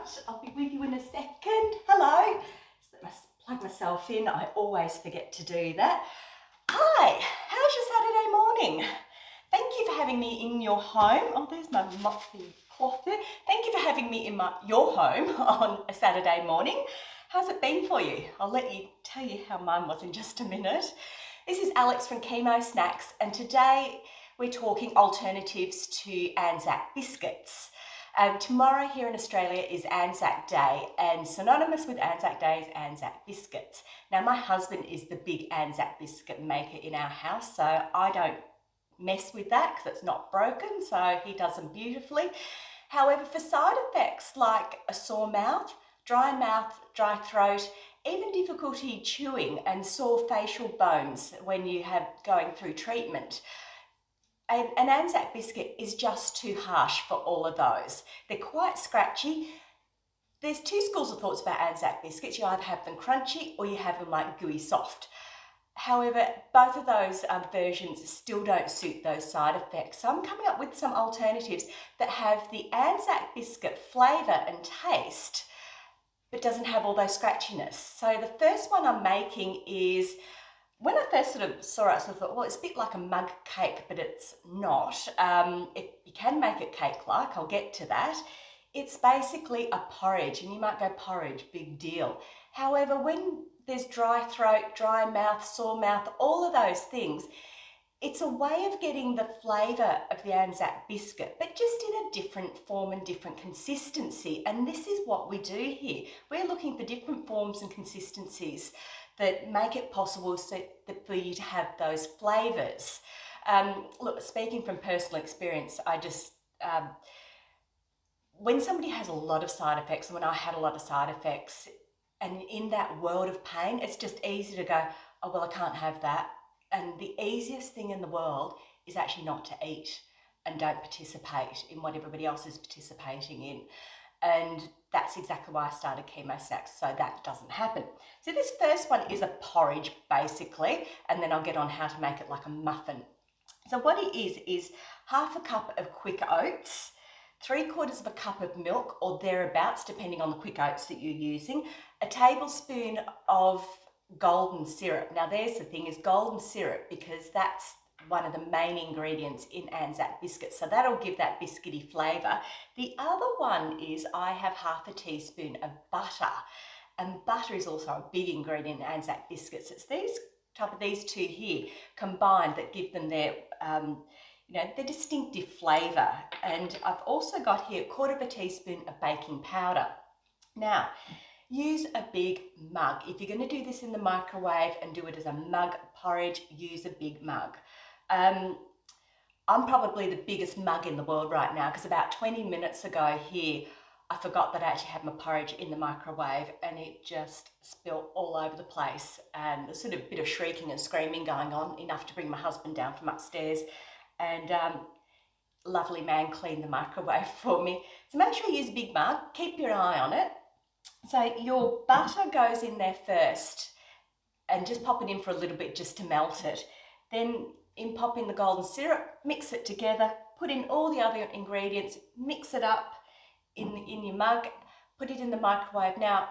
much. I'll be with you in a second. Hello. Just let me plug myself in. I always forget to do that. Hi, how's your Saturday morning? Thank you for having me in your home. Oh, there's my moppy cloth there. Thank you for having me in your home on a Saturday morning. How's it been for you? I'll tell you how mine was in just a minute. This is Alyx from Chemo Snacks, and today we're talking alternatives to ANZAC Biscuits. Tomorrow here in Australia is ANZAC Day, and synonymous with ANZAC Day is ANZAC Biscuits. Now, my husband is the big ANZAC biscuit maker in our house, so I don't mess with that because it's not broken, so he does them beautifully. However, for side effects like a sore mouth, dry throat, even difficulty chewing and sore facial bones when you have going through treatment, an ANZAC biscuit is just too harsh for all of those. They're quite scratchy. There's two schools of thoughts about ANZAC biscuits. You either have them crunchy or you have them like gooey soft. However, both of those versions still don't suit those side effects. So I'm coming up with some alternatives that have the ANZAC biscuit flavour and taste, but doesn't have all those scratchiness. So the first one I'm making is, when I first sort of saw it, I thought, well, it's a bit like a mug cake, but it's not. You can make it cake-like, I'll get to that. It's basically a porridge, and you might go, porridge, big deal. However, when there's dry throat, dry mouth, sore mouth, all of those things, it's a way of getting the flavour of the ANZAC biscuit, but just in a different form and different consistency. And this is what we do here. We're looking for different forms and consistencies that make it possible for you to have those flavours. Look, speaking from personal experience, when somebody has a lot of side effects, and when I had a lot of side effects, and in that world of pain, it's just easy to go, oh, well, I can't have that. And the easiest thing in the world is actually not to eat and don't participate in what everybody else is participating in. And that's exactly why I started Chemo Snacks, so that doesn't happen. So this first one is a porridge, basically, and then I'll get on how to make it like a muffin. So what it is half a cup of quick oats, 3/4 of a cup of milk or thereabouts, depending on the quick oats that you're using, a tablespoon of golden syrup. Now there's the thing, is golden syrup, because that's one of the main ingredients in ANZAC biscuits, so that'll give that biscuity flavour. The other one is I have half a teaspoon of butter, and butter is also a big ingredient in ANZAC biscuits. It's these two here combined that give them their their distinctive flavour. And I've also got here 1/4 teaspoon of baking powder. Now, use a big mug. If you're going to do this in the microwave and do it as a mug porridge, use a big mug. I'm probably the biggest mug in the world right now, because about 20 minutes ago here, I forgot that I actually had my porridge in the microwave, and it just spilled all over the place, and there's sort of a bit of shrieking and screaming going on, enough to bring my husband down from upstairs, and lovely man cleaned the microwave for me. So make sure you use a big mug, keep your eye on it. So your butter goes in there first, and just pop it in for a little bit just to melt it. Then pop in the golden syrup, mix it together, put in all the other ingredients, mix it up in your mug, put it in the microwave. Now,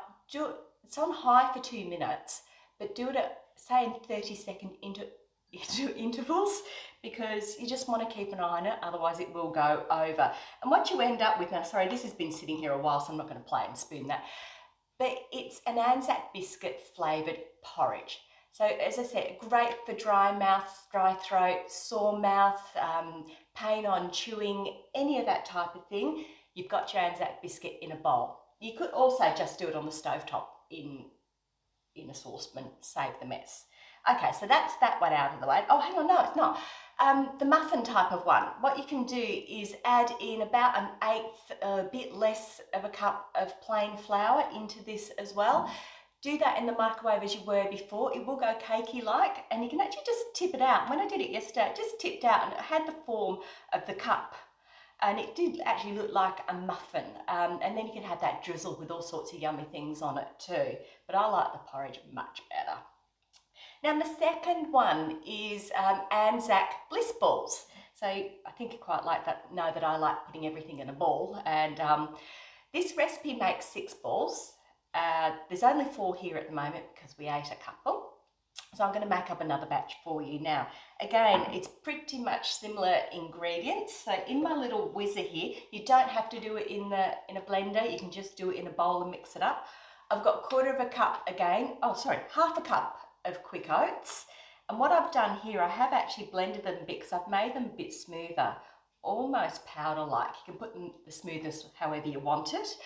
it's on high for 2 minutes, but do it at, say, in 30-second intervals, because you just want to keep an eye on it, otherwise it will go over. And what you end up with, now sorry, this has been sitting here a while, so I'm not going to play and spoon that, but it's an ANZAC biscuit flavoured porridge. So as I said, great for dry mouth, dry throat, sore mouth, pain on chewing, any of that type of thing. You've got your ANZAC biscuit in a bowl. You could also just do it on the stovetop in a saucepan, save the mess. Okay, so that's that one out of the way. Oh, hang on, no, it's not. The muffin type of one, what you can do is add in about 1/8, a bit less of a cup of plain flour into this as well. Do that in the microwave as you were before. It will go cakey-like, and you can actually just tip it out. When I did it yesterday, it just tipped out, and it had the form of the cup, and it did actually look like a muffin. And then you can have that drizzle with all sorts of yummy things on it too. But I like the porridge much better. Now the second one is ANZAC Bliss balls. So I think you quite know that I like putting everything in a ball, and This recipe makes 6 balls. There's only 4 here at the moment because we ate a couple. So I'm going to make up another batch for you now. Again, it's pretty much similar ingredients. So in my little whizzer here, you don't have to do it in a blender. You can just do it in a bowl and mix it up. I've got 1/4 cup again. Oh, sorry, 1/2 cup of quick oats. And what I've done here, I have actually blended them a bit because I've made them a bit smoother, almost powder-like. You can put the smoothness however you want it.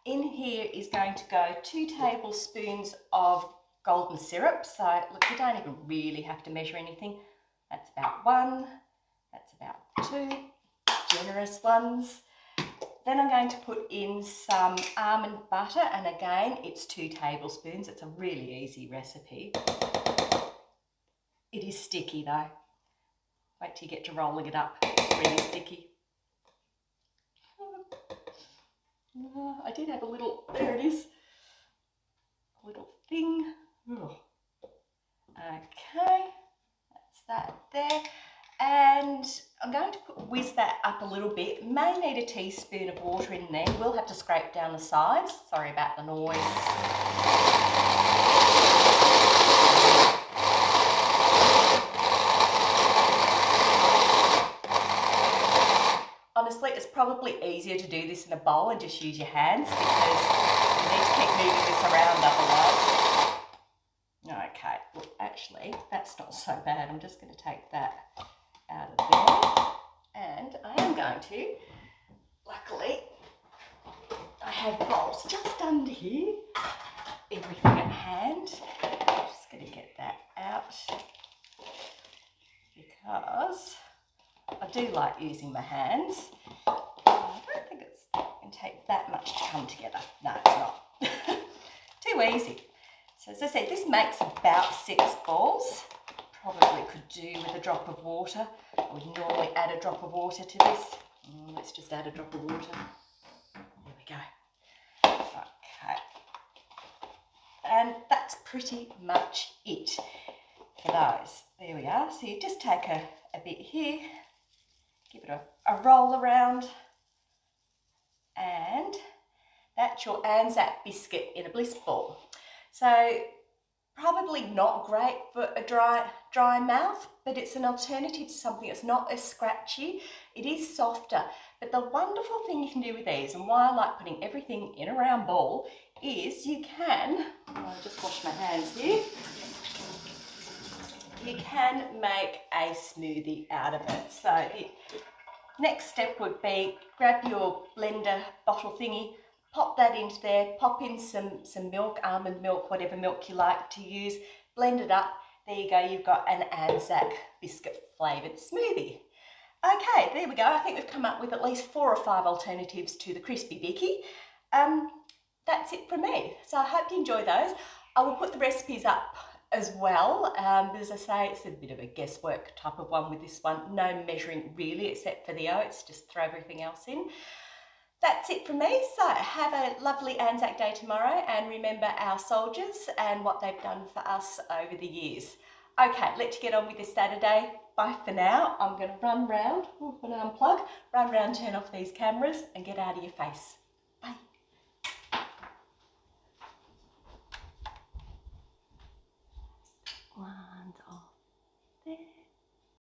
In here is going to go 2 tablespoons of golden syrup. So look, you don't even really have to measure anything. That's about 1, that's about 2, generous ones. Then I'm going to put in some almond butter, and again, it's 2 tablespoons. It's a really easy recipe. It is sticky though. Wait till you get to rolling it up. It's really sticky. I did have a little, there it is, a little thing. Okay, that's that there. And I'm going to whiz that up a little bit. May need a teaspoon of water in there. We'll have to scrape down the sides. Sorry about the noise. Honestly, it's probably easier to do this in a bowl and just use your hands because you need to keep moving this around otherwise. Okay, well actually that's not so bad. I'm just going to take that out of there, and I am going to, luckily I have bowls just under here, everything at hand. I'm just going to get that out because I do like using my hands. I don't think it's going to take that much to come together. No, it's not. Too easy. So as I said, this makes about 6 balls. Probably could do with a drop of water. I would normally add a drop of water to this. Let's just add a drop of water. There we go. Okay. And that's pretty much it for those. There we are. So you just take a bit here, give it a roll around, and that's your ANZAC biscuit in a Bliss ball. So probably not great for a dry mouth, but it's an alternative to something that's not as scratchy. It is softer, but the wonderful thing you can do with these, and why I like putting everything in a round ball, is you can, I'll just wash my hands here, you can make a smoothie out of it. So next step would be grab your blender bottle thingy, pop that into there, pop in some milk, almond milk, whatever milk you like to use, blend it up. There you go, you've got an ANZAC biscuit flavoured smoothie. Okay, there we go. I think we've come up with at least 4 or 5 alternatives to the crispy bicky. That's it from me. So I hope you enjoy those. I will put the recipes up as well. As I say, it's a bit of a guesswork type of one with this one. No measuring really, except for the oats, just throw everything else in. That's it from me. So have a lovely Anzac Day tomorrow, and remember our soldiers and what they've done for us over the years. Okay, let's get on with this Saturday. Bye for now. I'm going to run round, I'm going to unplug, run round, turn off these cameras and get out of your face. Bye.